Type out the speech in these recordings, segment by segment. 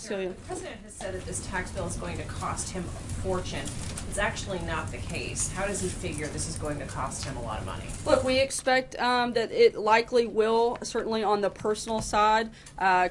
Cecilia. The president has said that this tax bill is going to cost him a fortune. It's actually not the case. How does he figure this is going to cost him a lot of money? Look, we expect that it likely will, certainly on the personal side,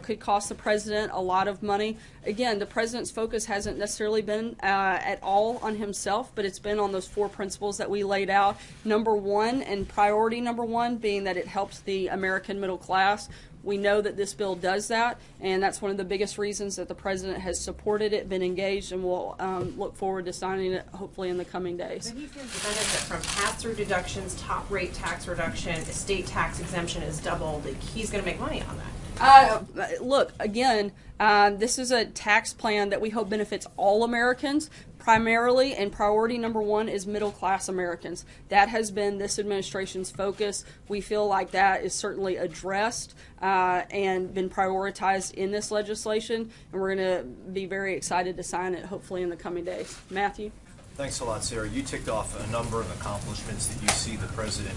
could cost the president a lot of money. Again, the president's focus hasn't necessarily been at all on himself, but it's been on those 4 principles that we laid out. Number one, and priority number one, being that it helps the American middle class. We know that this bill does that, and that's one of the biggest reasons that the president has supported it, been engaged, and will look forward to signing it hopefully in the coming days. But he feels the benefit from pass-through deductions, top rate tax reduction, estate tax exemption is doubled. He's going to make money on that. Look, again, this is a tax plan that we hope benefits all Americans. Primarily, and priority number one is middle-class Americans. That has been this administration's focus. We feel like that is certainly addressed and been prioritized in this legislation, and we're going to be very excited to sign it hopefully in the coming days. Matthew? Thanks a lot, Sarah. You ticked off a number of accomplishments that you see the president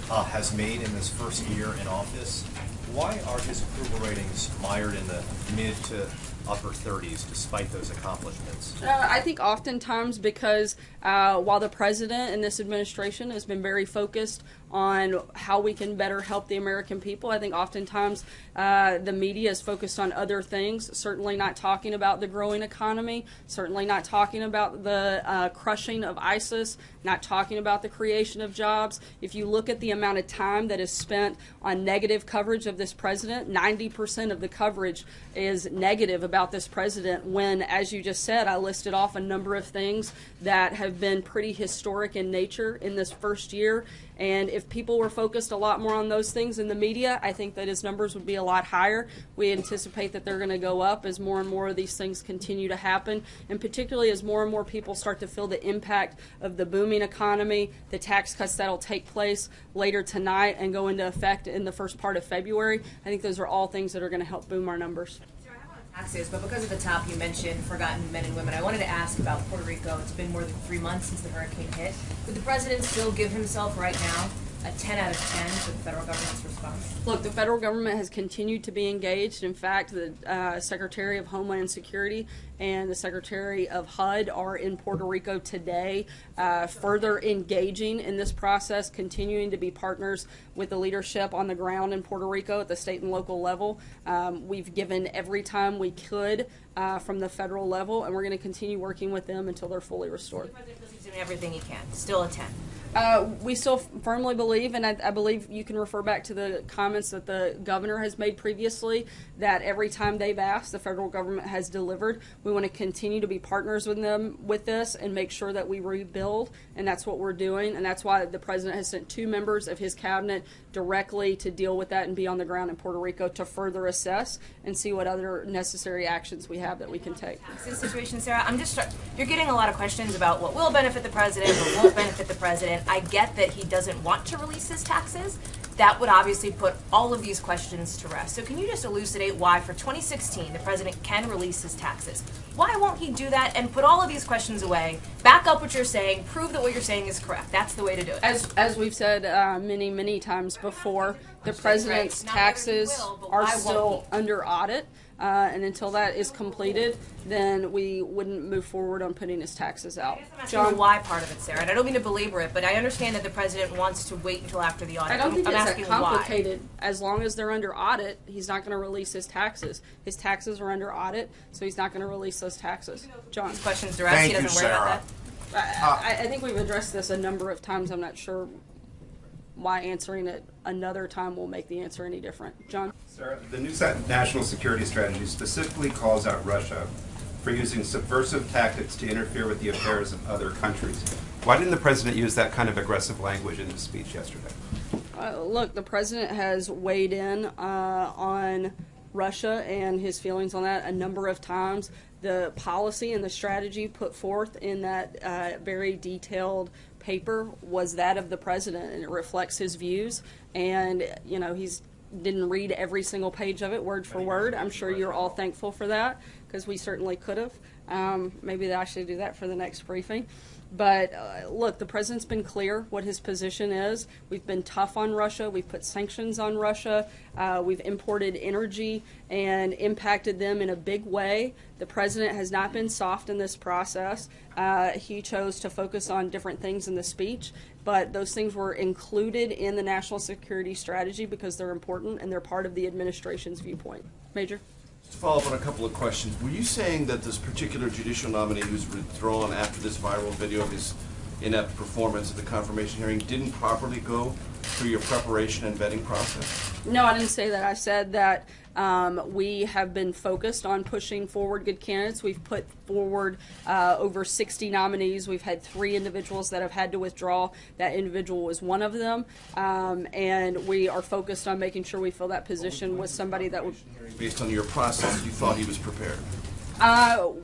has made in his first year in office. Why are his approval ratings mired in the mid to upper 30s despite those accomplishments? I think oftentimes because while the president and this administration has been very focused on how we can better help the American people, I think oftentimes the media is focused on other things, certainly not talking about the growing economy, certainly not talking about the crushing of ISIS, not talking about the creation of jobs. If you look at the amount of time that is spent on negative coverage of this president, 90% of the coverage is negative about this president when, as you just said, I listed off a number of things that have been pretty historic in nature in this first year. And if people were focused a lot more on those things in the media, I think that his numbers would be a lot higher. We anticipate that they're going to go up as more and more of these things continue to happen, and particularly as more and more people start to feel the impact of the booming economy, the tax cuts that will take place later tonight and go into effect in the first part of February. I think those are all things that are going to help boom our numbers. Taxes, but because of the top you mentioned, forgotten men and women, I wanted to ask about Puerto Rico. It's been more than 3 months since the hurricane hit. Would the president still give himself right now a 10 out of 10 for the federal government's response? Look, the federal government has continued to be engaged. In fact, the Secretary of Homeland Security and the Secretary of HUD are in Puerto Rico today, further engaging in this process, continuing to be partners with the leadership on the ground in Puerto Rico at the state and local level. We've given every time we could from the federal level, and we're going to continue working with them until they're fully restored. The president feels he's doing everything he can. Still a 10. We still firmly believe, and I believe you can refer back to the comments that the governor has made previously, that every time they've asked, the federal government has delivered. We want to continue to be partners with them with this and make sure that we rebuild, and that's what we're doing, and that's why the president has sent 2 members of his cabinet directly to deal with that and be on the ground in Puerto Rico to further assess and see what other necessary actions we have that we can take. This situation, Sarah, you're getting a lot of questions about what will benefit the president, what won't benefit the president. I get that he doesn't want to release his taxes. That would obviously put all of these questions to rest. So can you just elucidate why for 2016 the president can release his taxes? Why won't he do that and put all of these questions away, back up what you're saying, prove that what you're saying is correct? That's the way to do it. As we've said many times before, the president's taxes are still under audit. And until that is completed, then we wouldn't move forward on putting his taxes out. John, the why part of it, Sarah, and I don't mean to belabor it, but I understand that the president wants to wait until after the audit. I don't think I'm it's asking that complicated. Why. As long as they're under audit, he's not going to release his taxes. His taxes are under audit, so he's not going to release those taxes. John. These questions direct. Thank he doesn't you, worry about Sarah. I think we've addressed this a number of times. I'm not sure why answering it another time will make the answer any different. John? Sarah, the new national security strategy specifically calls out Russia for using subversive tactics to interfere with the affairs of other countries. Why didn't the president use that kind of aggressive language in his speech yesterday? Look, the president has weighed in on Russia and his feelings on that a number of times. The policy and the strategy put forth in that very detailed paper was that of the president, and it reflects his views. And you know, he's didn't read every single page of it word for word. I'm sure you're all thankful for that, because we certainly could have. Maybe I should do that for the next briefing. But look, the president's been clear what his position is. We've been tough on Russia. We've put sanctions on Russia. We've imported energy and impacted them in a big way. The president has not been soft in this process. He chose to focus on different things in the speech, but those things were included in the national security strategy because they're important and they're part of the administration's viewpoint. Major? To follow up on a couple of questions, were you saying that this particular judicial nominee who's withdrawn after this viral video of his inept performance at the confirmation hearing didn't properly go through your preparation and vetting process? No, I didn't say that. I said that we have been focused on pushing forward good candidates. We've put forward over 60 nominees. We've had 3 individuals that have had to withdraw. That individual was one of them. And we are focused on making sure we fill that position with somebody that would... Based on your process, you thought he was prepared?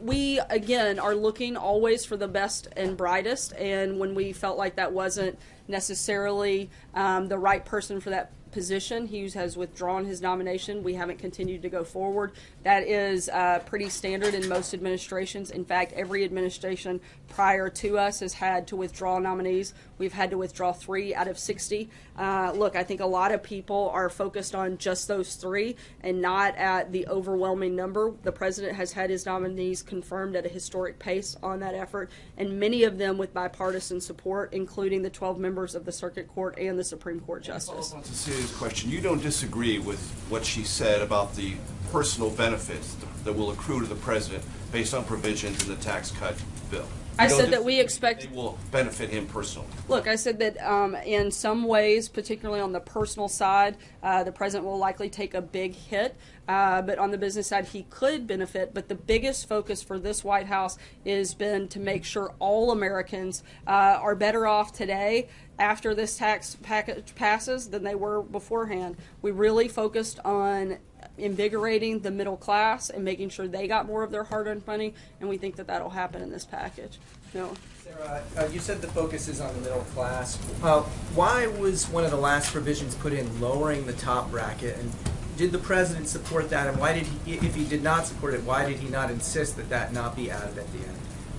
We, again, are looking always for the best and brightest. And when we felt like that wasn't necessarily the right person for that position, he has withdrawn his nomination. We haven't continued to go forward. That is pretty standard in most administrations. In fact, every administration prior to us has had to withdraw nominees. We've had to withdraw 3 out of 60. Look, I think a lot of people are focused on just those 3 and not at the overwhelming number. The president has had his nominees confirmed at a historic pace on that effort, and many of them with bipartisan support, including the 12 members of the Circuit Court and the Supreme Court Justice. That's a serious question. You don't disagree with what she said about the personal benefits that will accrue to the president based on provisions in the tax cut bill? I said that we expect... They will benefit him personally. Look, I said that in some ways, particularly on the personal side, the president will likely take a big hit. But on the business side, he could benefit. But the biggest focus for this White House has been to make sure all Americans are better off today after this tax package passes than they were beforehand. We really focused on invigorating the middle class and making sure they got more of their hard-earned money, and we think that that'll happen in this package. No. Sarah, you said the focus is on the middle class. Why was one of the last provisions put in lowering the top bracket, and did the president support that, and why did he, if he did not support it, why did he not insist that that not be added at the end?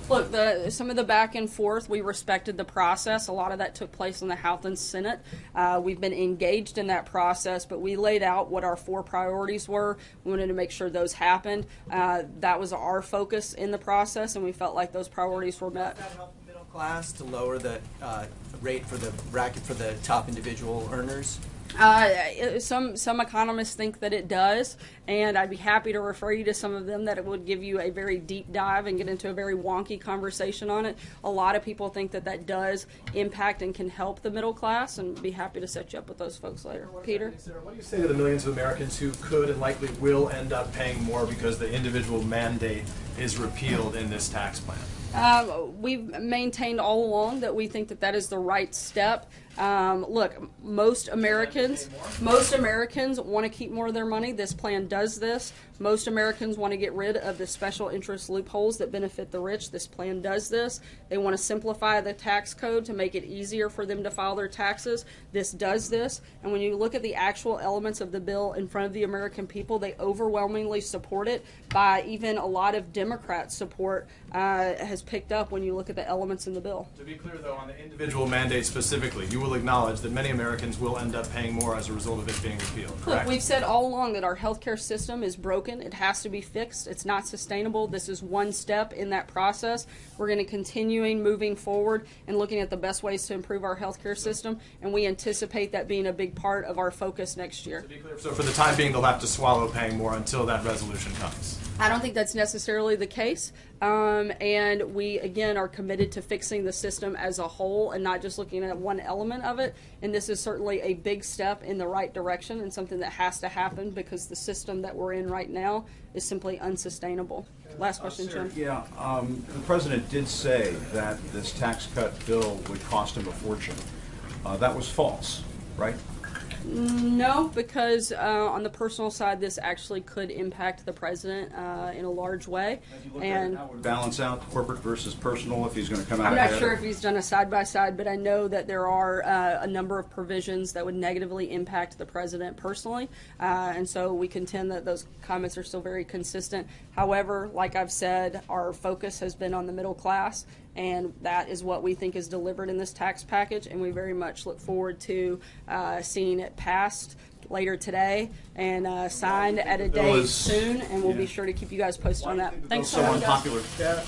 Look, some of the back and forth, we respected the process. A lot of that took place in the House and Senate. We've been engaged in that process, but we laid out what our 4 priorities were. We wanted to make sure those happened. That was our focus in the process, and we felt like those priorities were met. Does that help the middle class to lower the rate for the bracket for the top individual earners? Some economists think that it does, and I'd be happy to refer you to some of them that it would give you a very deep dive and get into a very wonky conversation on it. A lot of people think that that does impact and can help the middle class, and be happy to set you up with those folks later. Peter? Sarah, what do you say to the millions of Americans who could and likely will end up paying more because the individual mandate is repealed in this tax plan? We've maintained all along that we think that that is the right step. Look, most Americans want to keep more of their money. This plan does this. Most Americans want to get rid of the special interest loopholes that benefit the rich. This plan does this. They want to simplify the tax code to make it easier for them to file their taxes. This does this. And when you look at the actual elements of the bill in front of the American people, they overwhelmingly support it. By even a lot of Democrats' support has picked up when you look at the elements in the bill. To be clear, though, on the individual mandate specifically, you will acknowledge that many Americans will end up paying more as a result of it being repealed, correct? Look, we've said all along that our healthcare system is broken. It has to be fixed. It's not sustainable. This is one step in that process. We're going to continue moving forward and looking at the best ways to improve our healthcare system, and we anticipate that being a big part of our focus next year. To be clear, so for the time being, they'll have to swallow paying more until that resolution comes. I don't think that's necessarily the case, and we, again, are committed to fixing the system as a whole and not just looking at one element of it, and this is certainly a big step in the right direction and something that has to happen because the system that we're in right now is simply unsustainable. Last question, Sarah, Jim. Yeah, the president did say that this tax cut bill would cost him a fortune. That was false, right? No, because on the personal side, this actually could impact the president in a large way. And how would balance out corporate versus personal if he's going to come out I'm ahead? not sure if he's done a side-by-side, but I know that there are a number of provisions that would negatively impact the president personally, and so we contend that those comments are still very consistent. However, like I've said, our focus has been on the middle class, and that is what we think is delivered in this tax package, and we very much look forward to seeing it passed later today and signed at a date soon, and we'll be sure to keep you guys posted on that. Thanks so much, guys. Unpopular.